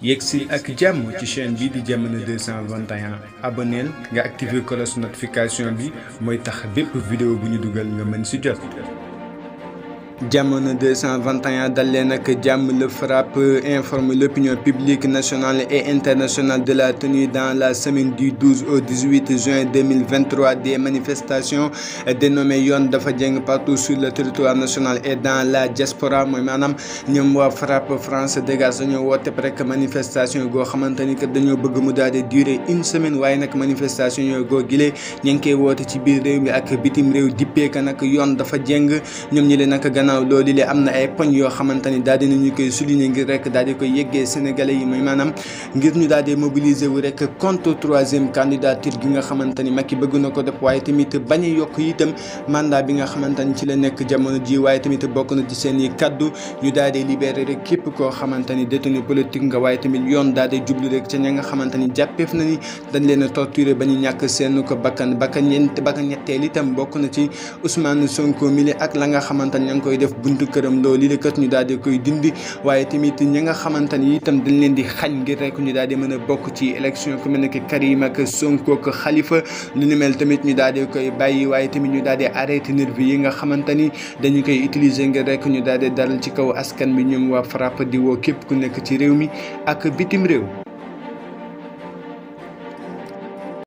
yegsil ak jàmm ci chaîne bi di Jamono 221 abonneel nga activer cloche notification bi mooy tax bépp vidéo bu ñu dugal nga mën ci jot. Jamono 221 dal leen ak jàmm. Le FRAPP informe l'opinion publique nationale et internationale de la tenue dans la semaine du 12 au 18 juin 2023 des manifestations dénommées Yoon Dafa Jeng partout sur le territoire national et dans la diaspora. mooy maanaam ñoom waa FRAPP France Dégage dañoo woote rek manifestation goo xamante ni que dañoo bëgg mu daal di durer une semaine, waaye nag manifestation yooyu goo gilee ñu ngi koy woote ci biir réew mi ak bitim réew dippee ka nag Yoon Dafa Jeng. ñoom ñi leen nag gannaaw loolu li am na ay poñ yoo xamante ni daal dinañu koy souligner ngir rek daal di koy yeggee sénégalais yi mooy maanaam ngir ñu daal di mobiliser wu rek contre troisième candidature gi nga xamante ni Macky bëgg na ko def, waaye tamit bañ a yokk itam mandat bi nga xamante ni ci la nekk jamono ji, waaye tamit bokk na ci seen i kaddu ñu daal di libérer rek képp koo xamante ni détenu politique nga, waaye tamit yoon daal di jublu rek ca ña nga xamante ni jàppeef na ni dañ leen a torturer ba ñu ñàkk seen ko bakkan ñetteel itam bokk na ci Ousmane Sonko mili ak la nga xamante ni ña ngi koy def buntu këram loolu li kat ñu daal di koy dindi, waaye tamit ñi nga xamante ni itam dañ leen di xañ ngir rek ñu daal di mën a bokk ci élection ku mel ne Karim ak Sonko ak Khalifa lu ni mel tamit ñu daal di koy bàyyi, waaye tamit ñu daal di arrêté nervi yi nga xamante ni dañu koy utiliser ngir rek ñu daal di daral ci kaw askan bi. ñoom waa FRAPP di woo képp ku nekk ci réew mi ak bitim réew.